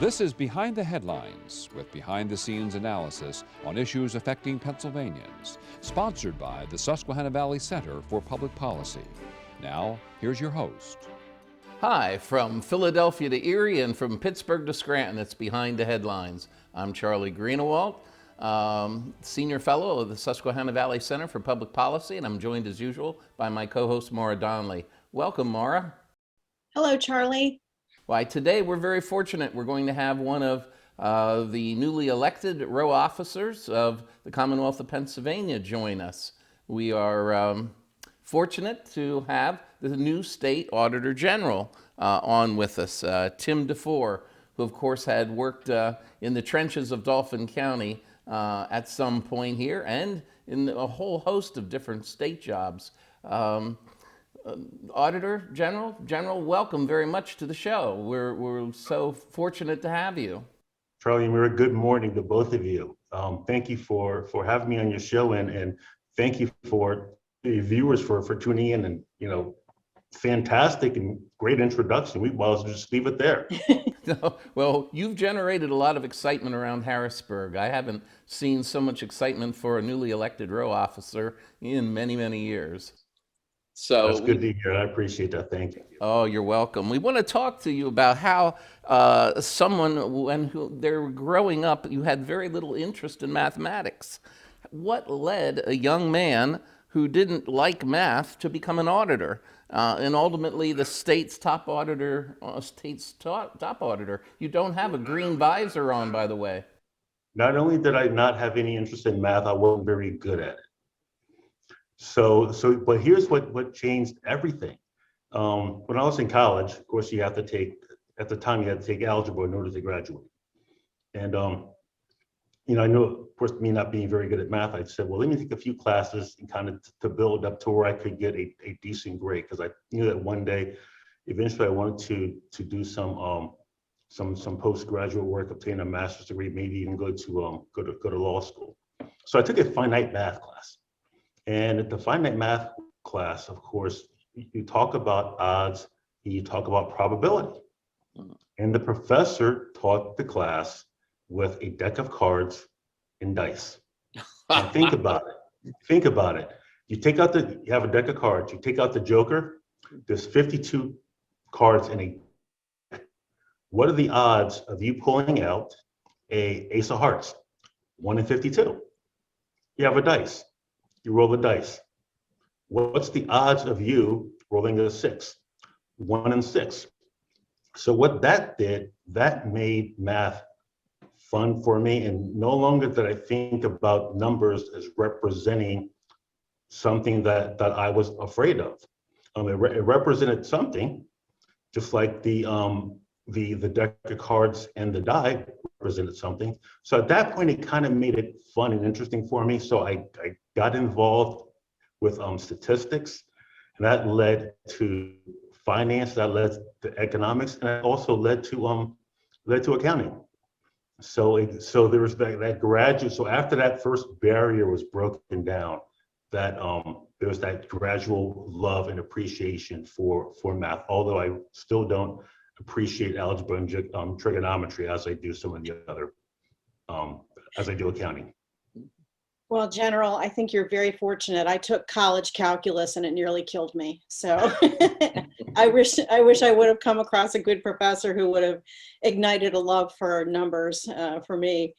This is Behind the Headlines, with behind-the-scenes analysis on issues affecting Pennsylvanians, sponsored by the Susquehanna Valley Center for Public Policy. Now, here's your host. Hi, from Philadelphia to Erie and from Pittsburgh to Scranton, it's Behind the Headlines. I'm Charlie Greenewalt, Senior Fellow of the Susquehanna Valley Center for Public Policy, and I'm joined as usual by my co-host Maura Donnelly. Welcome, Maura. Hello, Charlie. Why, today we're very fortunate. We're going to have one of the newly elected row officers of the Commonwealth of Pennsylvania join us. We are fortunate to have the new state Auditor General on with us, Tim DeFoor, who of course had worked in the trenches of Dauphin County at some point here and in a whole host of different state jobs. Auditor General, welcome very much to the show. We're so fortunate to have you. Charlie and Maura, good morning to both of you. Thank you for having me on your show, and thank you for the viewers for tuning in, and fantastic and great introduction. We might as well just leave it there. Well, you've generated a lot of excitement around Harrisburg. I haven't seen so much excitement for a newly elected row officer in many, many years. So that's good to hear. I appreciate that. Thank you. Oh, you're welcome. We want to talk to you about how someone, when they were growing up, you had very little interest in mathematics. What led a young man who didn't like math to become an auditor, and ultimately the state's top auditor? You don't have a green visor on, by the way. Not only did I not have any interest in math, I wasn't very good at it. But here's what changed everything. When I was in college, of course, you had to take algebra in order to graduate. And, I know, of course, me not being very good at math, I said, well, let me take a few classes and kind of to build up to where I could get a decent grade. Because I knew that one day, eventually I wanted to do some postgraduate work, obtain a master's degree, maybe even go to law school. So I took a finite math class. And at the finite math class, of course, you talk about odds and you talk about probability. And the professor taught the class with a deck of cards and dice. And think about it. You have a deck of cards, you take out the joker, there's 52 cards in a deck. What are the odds of you pulling out a ace of hearts? 1 in 52. You have a dice. You roll the dice. What's the odds of you rolling a 6? 1 in 6. So what that did, that made math fun for me. And no longer did I think about numbers as representing something that I was afraid of. It represented something, just like the deck of cards and the die represented something. So at that point, it kind of made it fun and interesting for me. So I got involved with statistics, and that led to finance, that led to economics, and it also led to accounting. So there was that graduate. So after that first barrier was broken down, that there was that gradual love and appreciation for math. Although I still don't appreciate algebra and trigonometry as I do some of the other, as I do accounting. Well, General, I think you're very fortunate. I took college calculus and it nearly killed me. So I wish I would have come across a good professor who would have ignited a love for numbers for me.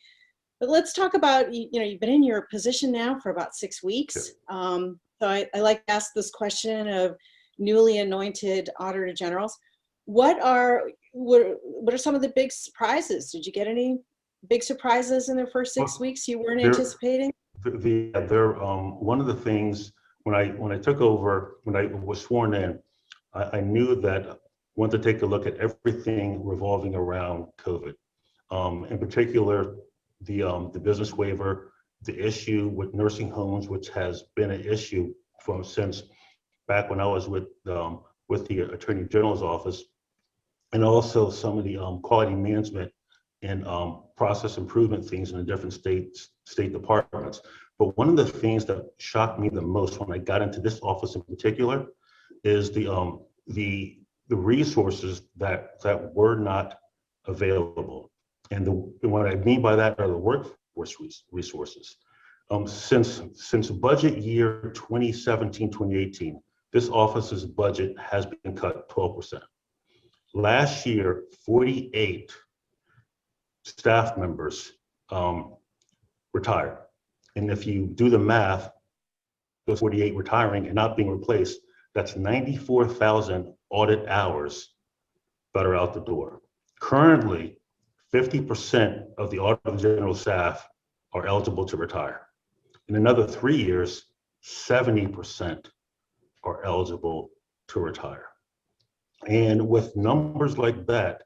But let's talk about, you've been in your position now for about 6 weeks. So I like to ask this question of newly anointed Auditor Generals. What are some of the big surprises? Did you get any big surprises in the first 6 weeks you weren't anticipating? One of the things when I took over, when I was sworn in, I knew that I wanted to take a look at everything revolving around COVID. In particular, the business waiver, the issue with nursing homes, which has been an issue since back when I was with the Attorney General's office, and also some of the quality management and process improvement things in the different state departments. But one of the things that shocked me the most when I got into this office in particular is the resources that were not available. And what I mean by that are the workforce resources. Since budget year 2017-2018, this office's budget has been cut 12%. Last year, 48 staff members retired. And if you do the math, those 48 retiring and not being replaced, that's 94,000 audit hours that are out the door. Currently, 50% of the Auditor General staff are eligible to retire. In another 3 years, 70% are eligible to retire. And with numbers like that,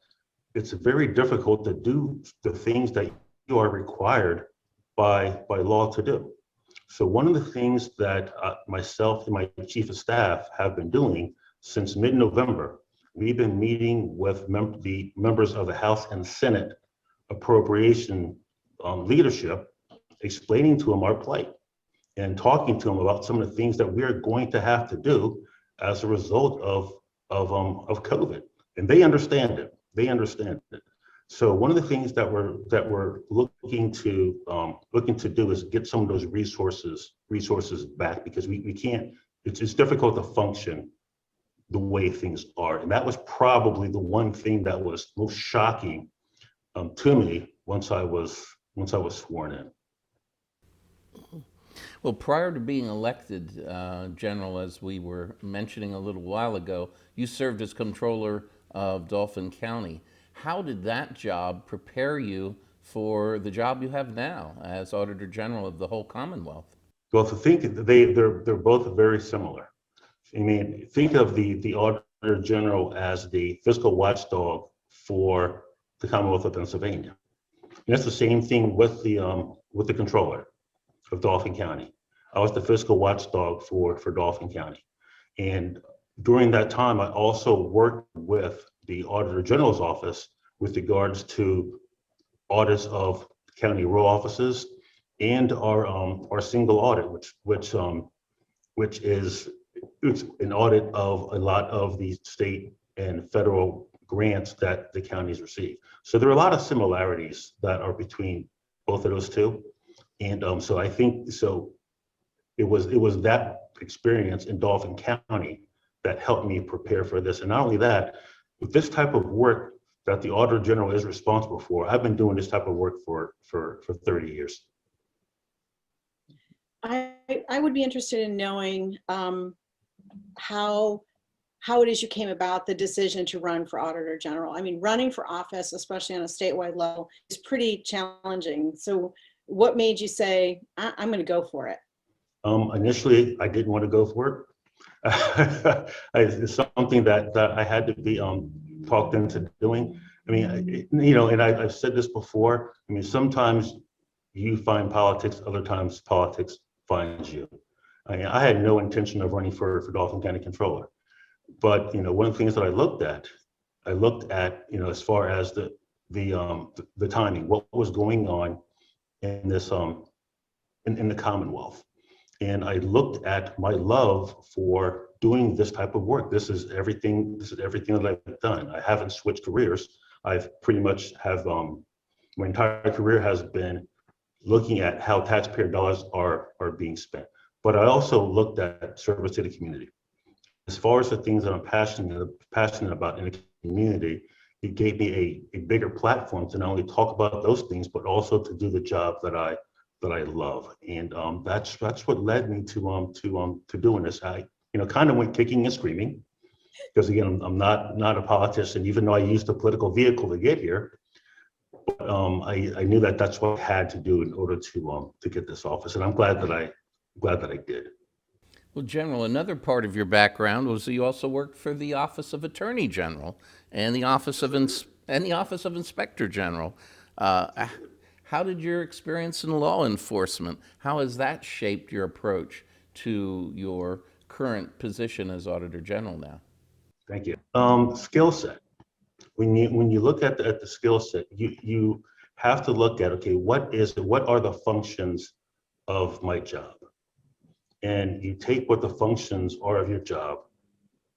it's very difficult to do the things that you are required by law to do. So one of the things that myself and my chief of staff have been doing since mid-November, we've been meeting with the members of the House and Senate appropriation leadership, explaining to them our plight and talking to them about some of the things that we're going to have to do as a result of COVID. And they understand it. They understand it. So one of the things that we're looking to do is get some of those resources back, because we can't. It's difficult to function the way things are, and that was probably the one thing that was most shocking to me once I was sworn in. Well, prior to being elected, General, as we were mentioning a little while ago, you served as controller of Dauphin County. How did that job prepare you for the job you have now as Auditor General of the whole Commonwealth? Well, to think they're both very similar. I mean, think of the Auditor General as the fiscal watchdog for the Commonwealth of Pennsylvania. And that's the same thing with the controller of Dauphin County. I was the fiscal watchdog for Dauphin County. And during that time, I also worked with the Auditor General's office with regards to audits of county row offices and our single audit, which is it's an audit of a lot of the state and federal grants that the counties receive. So there are a lot of similarities that are between both of those two. And so I think it was that experience in Dauphin County that helped me prepare for this. And not only that, with this type of work that the Auditor General is responsible for, I've been doing this type of work for 30 years. I would be interested in knowing how it is you came about the decision to run for Auditor General. I mean, running for office, especially on a statewide level, is pretty challenging. So what made you say, I'm going to go for it? Initially, I didn't want to go for it. It's something that I had to be talked into doing. I mean, and I've said this before. I mean, sometimes you find politics, other times politics finds you. I mean, I had no intention of running for Dauphin County Controller, but one of the things that I looked at, as far as the timing, what was going on in this in the Commonwealth. And I looked at my love for doing this type of work. This is everything that I've done. I haven't switched careers. I've pretty much my entire career has been looking at how taxpayer dollars are being spent. But I also looked at service to the community. As far as the things that I'm passionate about in the community, it gave me a bigger platform to not only talk about those things, but also to do the job that I love. And that's what led me to doing this. I kind of went kicking and screaming, because again, I'm not a politician, even though I used a political vehicle to get here. But I knew that that's what I had to do in order to get this office, and I'm glad that I did. Well, General, another part of your background was that you also worked for the Office of Attorney General and the Office of Inspector General. How did your experience in law enforcement, how has that shaped your approach to your current position as Auditor General now? Thank you. Skill set. When you look at the skill set, you have to look at, okay, what are the functions of my job? And you take what the functions are of your job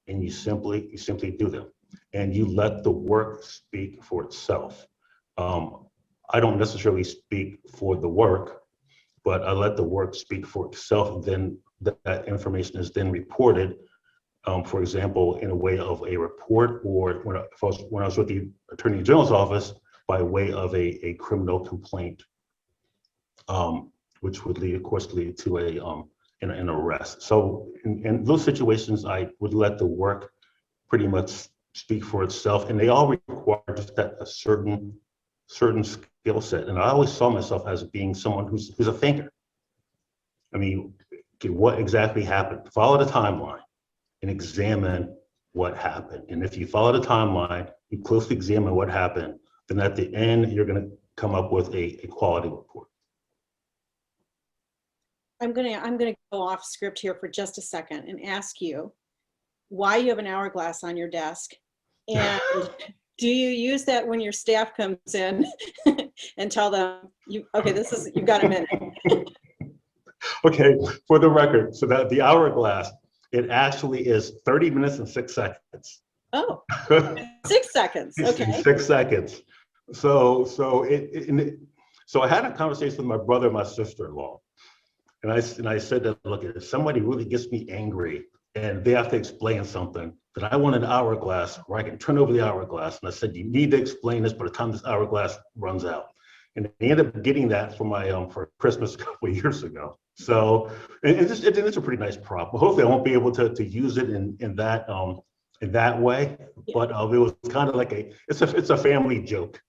and you simply do them, and you let the work speak for itself. I don't necessarily speak for the work, but I let the work speak for itself. Then that information is then reported, for example, in a way of a report, or when I was with the Attorney General's office, by way of a criminal complaint, which would lead, of course, lead to an arrest. So in those situations, I would let the work pretty much speak for itself, and they all require just a certain skill set. And I always saw myself as being someone who's a thinker. I mean, okay, what exactly happened? Follow the timeline and examine what happened. And if you follow the timeline, you closely examine what happened, then at the end, you're going to come up with a quality report. I'm gonna go off script here for just a second and ask you why you have an hourglass on your desk, and do you use that when your staff comes in and tell them you've got a minute? Okay, for the record, so that the hourglass, it actually is 30 minutes and 6 seconds. Oh, 6 seconds. Okay. 6 seconds. So I had a conversation with my brother and my sister-in-law, and I said that, look, if somebody really gets me angry and they have to explain something, then I want an hourglass where I can turn over the hourglass. And I said, you need to explain this by the time this hourglass runs out. And they ended up getting that for my for Christmas a couple of years ago. So it's a pretty nice prop. Hopefully I won't be able to use it in that way. Yeah. But it was kind of like it's a family joke.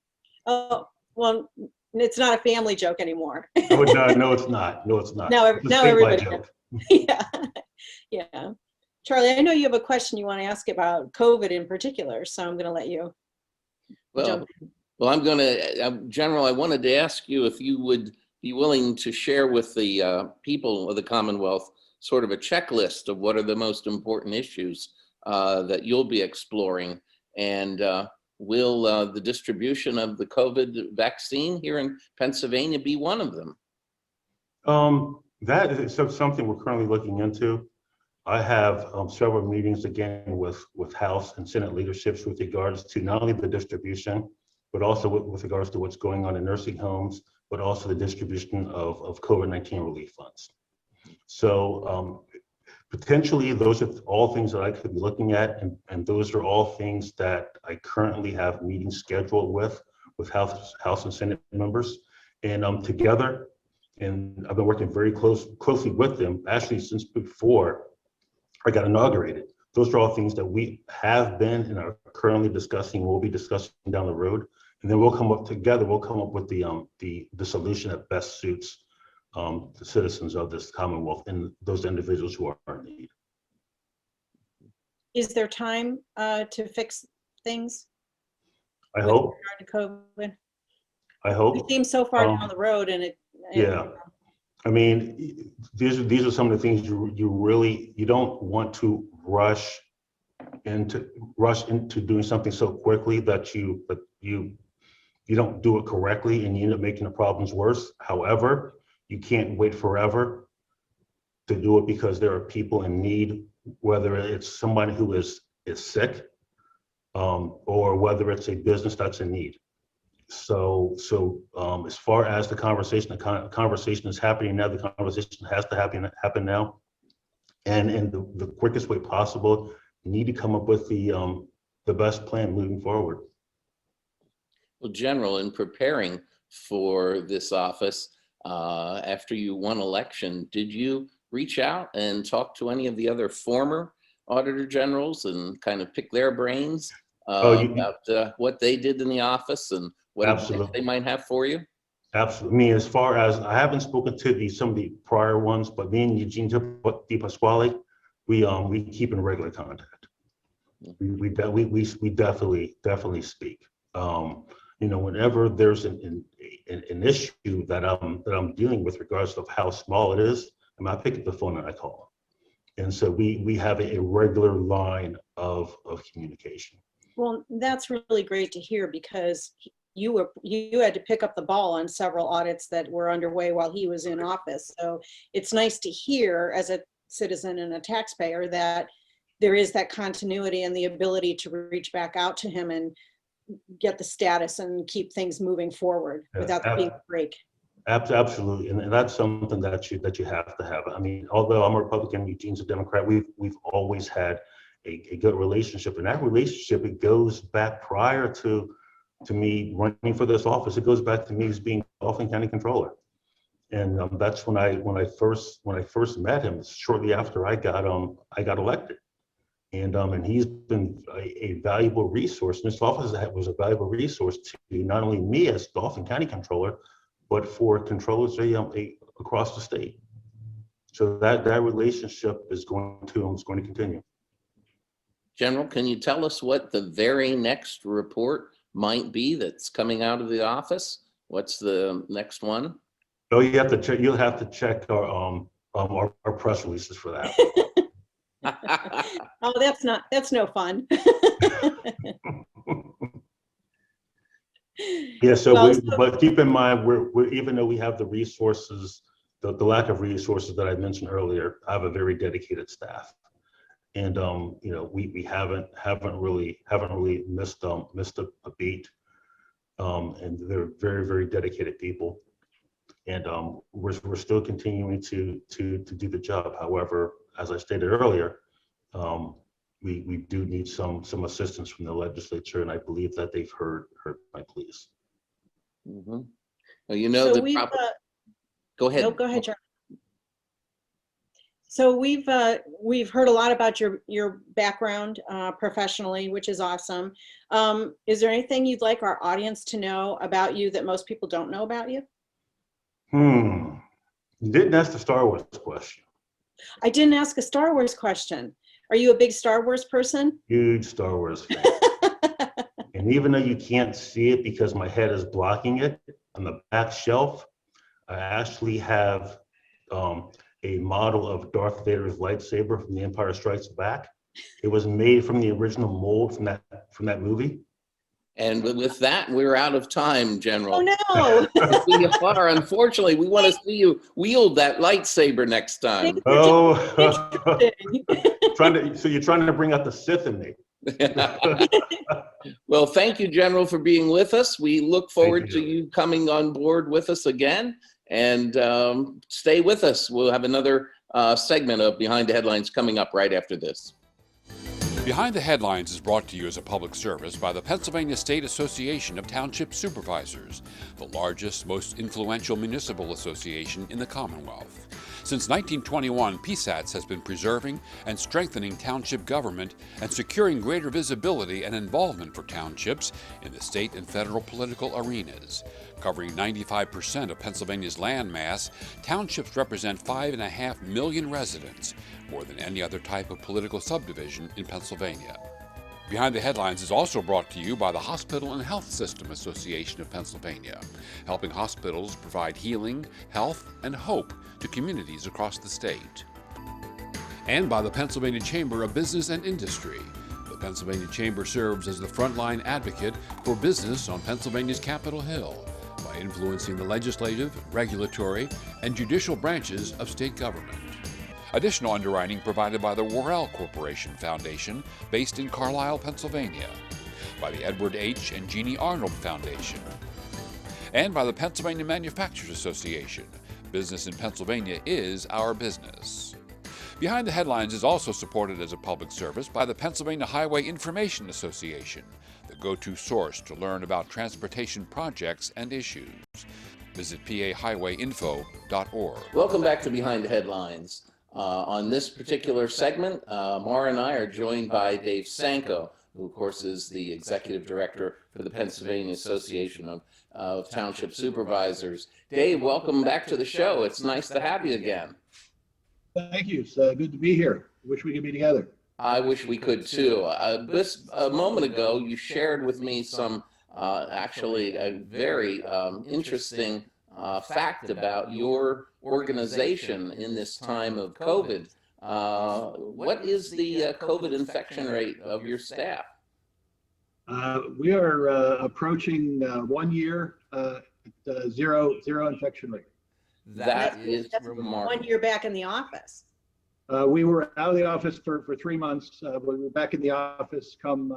Oh, well, it's not a family joke anymore. No, it's not. No, it's not. Now everybody joke. Yeah. Yeah. Charlie, I know you have a question you want to ask about COVID in particular, so I'm going to let you jump in. Well, General, I wanted to ask you if you would be willing to share with the people of the Commonwealth sort of a checklist of what are the most important issues that you'll be exploring, and will the distribution of the COVID vaccine here in Pennsylvania be one of them? That is something we're currently looking into. I have several meetings again with House and Senate leaderships with regards to not only the distribution, but also with regards to what's going on in nursing homes, but also the distribution of COVID-19 relief funds. So potentially those are all things that I could be looking at, and those are all things that I currently have meetings scheduled with House and Senate members, and together, and I've been working very closely with them actually since before I got inaugurated. Those are all things that we have been and are currently discussing, we'll be discussing down the road, and then we'll come up with the solution that best suits the citizens of this Commonwealth and those individuals who are in need. Is there time to fix things? I hope. With regard to COVID? I hope. We seem so far down the road, and yeah. I mean, these are some of the things you don't want to rush into doing something so quickly that you don't do it correctly and you end up making the problems worse. However, you can't wait forever to do it because there are people in need, whether it's somebody who is sick, or whether it's a business that's in need. So as far as the conversation is happening now, the conversation has to happen now, and in the quickest way possible. You need to come up with the best plan moving forward. Well, General, in preparing for this office, after you won election, did you reach out and talk to any of the other former Auditor Generals and kind of pick their brains about what they did in the office and what advice they might have for you? Absolutely. I mean, as far as I haven't spoken to some of the prior ones, but me and Eugene DePasquale, we keep in regular contact. We definitely speak. Whenever there's an issue that I'm dealing with regards to how small it is, I pick up the phone and I call. And so we have a regular line of communication. Well, that's really great to hear, because you had to pick up the ball on several audits that were underway while he was in office. So it's nice to hear as a citizen and a taxpayer that there is that continuity and the ability to reach back out to him and get the status and keep things moving forward Yeah, without there being a break. Absolutely, and that's something that you have to have. I mean, although I'm a Republican, Eugene's a Democrat, we've always had a good relationship, and that relationship, it goes back prior to me running for this office. It goes back to me as being Dauphin County Controller, and that's when I first met him. Shortly after I got elected, and he's been a valuable resource. And this office was a valuable resource to not only me as Dauphin County Controller, but for controllers across the state. So that relationship is going to continue. General, can you tell us what the very next report might be that's coming out of the office? What's the next one? Oh, you'll have to check our press releases for that. Oh, that's no fun. Yeah, so Well, but keep in mind, we're even though we have the resources, the lack of resources that I mentioned earlier, I have a very dedicated staff, and we haven't really missed a beat, and they're very, very dedicated people, and we're still continuing to do the job. However, as I stated earlier, we do need some assistance from the legislature, and I believe that they've heard my pleas. Mm-hmm. Well, you know, so go ahead. No, go ahead, Charlie. So we've heard a lot about your background professionally, which is awesome. Is there anything you'd like our audience to know about you that most people don't know about you? You didn't ask the Star Wars question. I didn't ask a Star Wars question. Are you a big Star Wars person? Huge Star Wars fan. And even though you can't see it because my head is blocking it, on the back shelf, I actually have a model of Darth Vader's lightsaber from The Empire Strikes Back. It was made from the original mold from that movie. And with that, we're out of time, General. Oh no! We are, unfortunately, we want to see you wield that lightsaber next time. Oh, so you're trying to bring out the Sith in me. Well, thank you, General, for being with us. We look forward to you coming on board with us again, and stay with us. We'll have another segment of Behind the Headlines coming up right after this. Behind the Headlines is brought to you as a public service by the Pennsylvania State Association of Township Supervisors, the largest, most influential municipal association in the Commonwealth. Since 1921, PSATS has been preserving and strengthening township government and securing greater visibility and involvement for townships in the state and federal political arenas. Covering 95% of Pennsylvania's land mass, townships represent 5.5 million residents, more than any other type of political subdivision in Pennsylvania. Behind the Headlines is also brought to you by the Hospital and Health System Association of Pennsylvania, helping hospitals provide healing, health, and hope to communities across the state. And by the Pennsylvania Chamber of Business and Industry. The Pennsylvania Chamber serves as the frontline advocate for business on Pennsylvania's Capitol Hill by influencing the legislative, regulatory, and judicial branches of state government. Additional underwriting provided by the Worrell Corporation Foundation, based in Carlisle, Pennsylvania, by the Edward H. and Jeannie Arnold Foundation, and by the Pennsylvania Manufacturers Association. Business in Pennsylvania is our business. Behind the Headlines is also supported as a public service by the Pennsylvania Highway Information Association, the go-to source to learn about transportation projects and issues. Visit pahighwayinfo.org. Welcome back to Behind the Headlines. On this particular segment, Mara and I are joined by Dave Sanko, who of course is the Executive Director for the Pennsylvania Association of Township Supervisors. Dave, welcome back to the show. It's nice to have you again. Thank you. It's good to be here. Wish we could be together. I wish we could too. Just a moment ago, you shared with me some actually a very interesting fact about your organization in this time of COVID. What is the COVID infection rate of your staff? We are approaching 1 year, zero infection rate. That's remarkable. 1 year back in the office. We were out of the office for 3 months, but we were back in the office come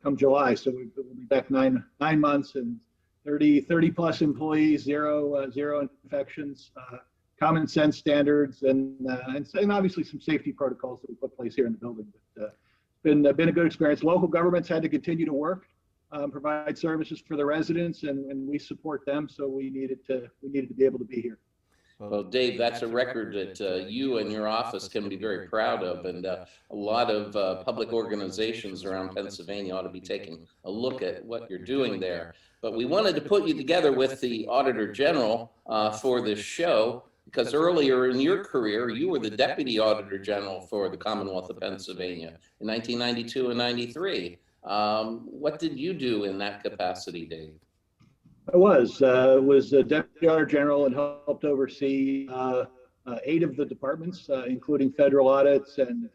come July. So we'll be back nine months and 30 plus employees, zero infections, common sense standards, and obviously some safety protocols that we put in place here in the building. But been a good experience. Local governments had to continue to work, provide services for the residents, and we support them. So we needed to be able to be here. Well, Dave, that's a record that you and your office can be very proud of, and a lot of public organizations around Pennsylvania ought to be taking a look at what you're doing there. But we wanted to put you together with the Auditor General for this show, because earlier in your career, you were the Deputy Auditor General for the Commonwealth of Pennsylvania in 1992 and 93. What did you do in that capacity, Dave? I was a Deputy Auditor General and helped oversee 8 of the departments, including federal audits and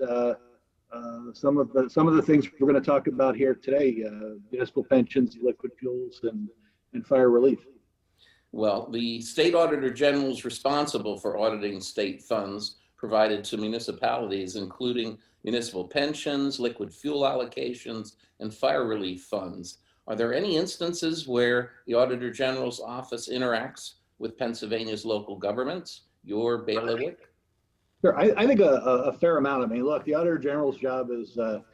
some of the things we're going to talk about here today: municipal pensions, liquid fuels, and fire relief. Well, the State Auditor General is responsible for auditing state funds provided to municipalities, including municipal pensions, liquid fuel allocations, and fire relief funds. Are there any instances where the Auditor General's office interacts with Pennsylvania's local governments, your bailiwick? Sure, I think a fair amount. I mean, look, the Auditor General's job is a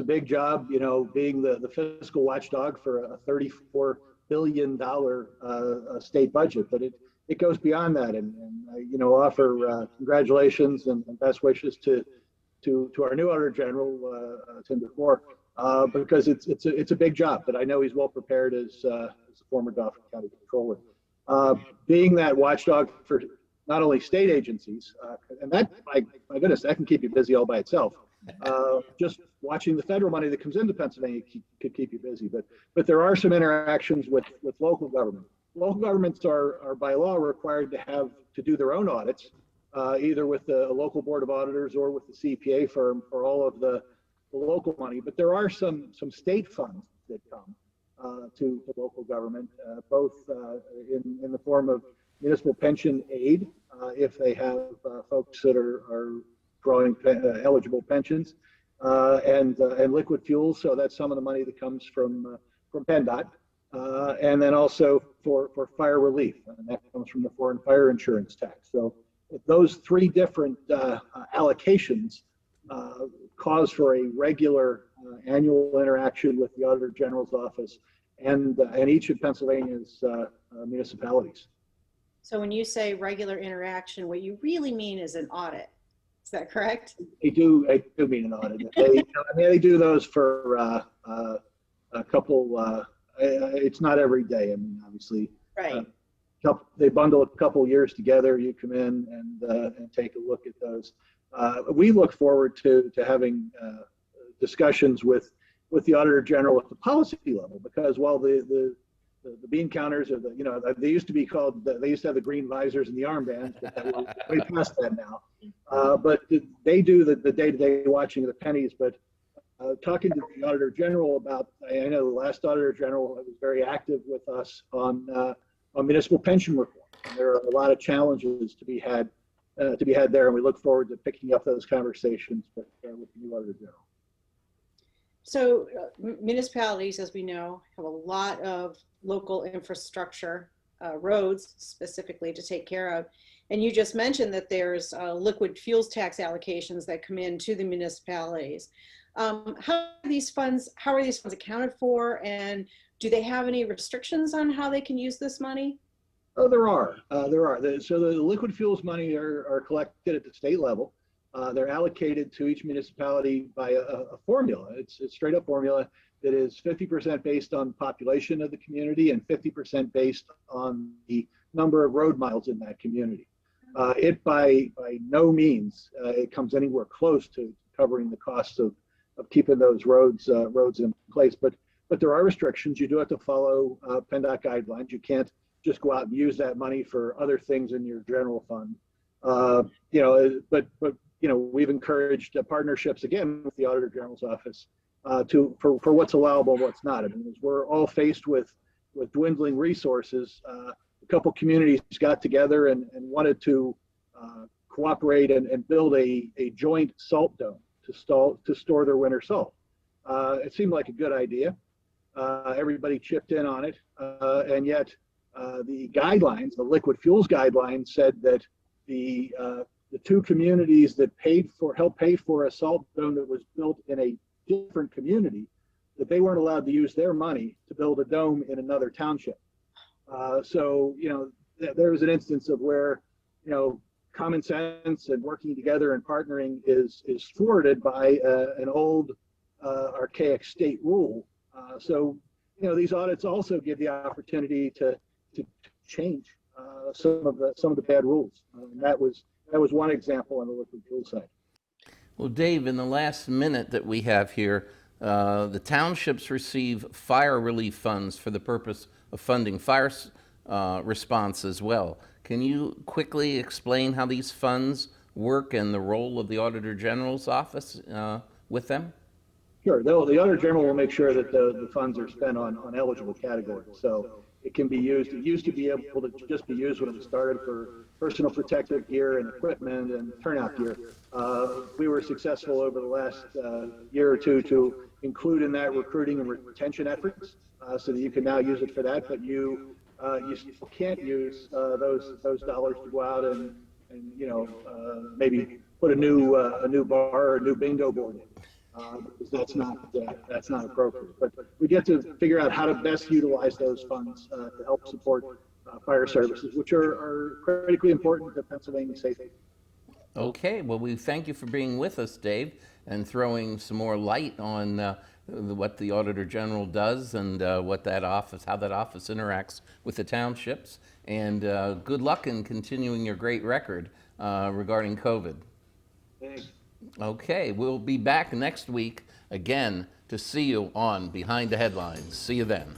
big job. You know, being the fiscal watchdog for a $34 billion state budget, but it goes beyond that. And you know, offer congratulations and best wishes to our new Auditor General, Tim DeFoor. Because it's a big job, but I know he's well prepared as a former Dauphin County Controller. Being that watchdog for not only state agencies, and that, my goodness, that can keep you busy all by itself. Just watching the federal money that comes into Pennsylvania could keep you busy, but there are some interactions with local government. Local governments are by law required to do their own audits, either with the local board of auditors or with the CPA firm for all of the local money, but there are some state funds that come to local government, both in the form of municipal pension aid, if they have folks that are drawing eligible pensions, and liquid fuels. So that's some of the money that comes from PennDOT, and then also for fire relief, and that comes from the foreign fire insurance tax. So those 3 different allocations cause for a regular annual interaction with the Auditor General's office and each of Pennsylvania's municipalities. So when you say regular interaction, what you really mean is an audit. Is that correct? I do mean an audit. They do those for a couple. It's not every day. I mean, obviously, Right. They bundle a couple years together. You come in and take a look at those. We look forward to having discussions with the Auditor General at the policy level, because while the bean counters or they used to be called, they used to have the green visors and the armbands, but we're way past that now. But they do the day-to-day watching of the pennies. But talking to the Auditor General about, I know the last Auditor General was very active with us on municipal pension reform. And there are a lot of challenges to be had there, and we look forward to picking up those conversations with the new Auditor General. So municipalities, as we know, have a lot of local infrastructure, roads specifically, to take care of. And you just mentioned that there's liquid fuels tax allocations that come in to the municipalities. How are these funds accounted for, and do they have any restrictions on how they can use this money? Oh, there are. So the liquid fuels money are collected at the state level. They're allocated to each municipality by a formula. It's a straight up formula that is 50% based on population of the community and 50% based on the number of road miles in that community. It by no means it comes anywhere close to covering the costs of keeping those roads in place. But there are restrictions. You do have to follow PennDOT guidelines. You can't just go out and use that money for other things in your general fund. But we've encouraged partnerships again with the Auditor General's office for what's allowable and what's not. I mean, as we're all faced with dwindling resources, a couple communities got together and wanted to cooperate and build a joint salt dome to store their winter salt. It seemed like a good idea. Everybody chipped in on it, and yet the guidelines, the liquid fuels guidelines, said that the two communities that helped pay for a salt dome that was built in a different community, that they weren't allowed to use their money to build a dome in another township. So there was an instance of where common sense and working together and partnering is thwarted by an old archaic state rule. So these audits also give the opportunity to change some of the bad rules. And that was one example on the liquid fuel side. Well, Dave, in the last minute that we have here, the townships receive fire relief funds for the purpose of funding fire response as well. Can you quickly explain how these funds work and the role of the Auditor General's office with them? Sure. The Auditor General will make sure that the funds are spent on eligible categories. So it can be used. It used to be able to just be used when it was started for personal protective gear and equipment and turnout gear. We were successful over the last year or two to include in that recruiting and retention efforts, so that you can now use it for that. But you still can't use those dollars to go out and maybe put a new bar or a new bingo board in. Because that's not appropriate. But we get to figure out how to best utilize those funds to help support fire services, which are critically important to Pennsylvania safety. Okay, well, we thank you for being with us, Dave, and throwing some more light on what the Auditor General does and how that office interacts with the townships. And good luck in continuing your great record regarding COVID. Thanks. Okay, we'll be back next week again to see you on Behind the Headlines. See you then.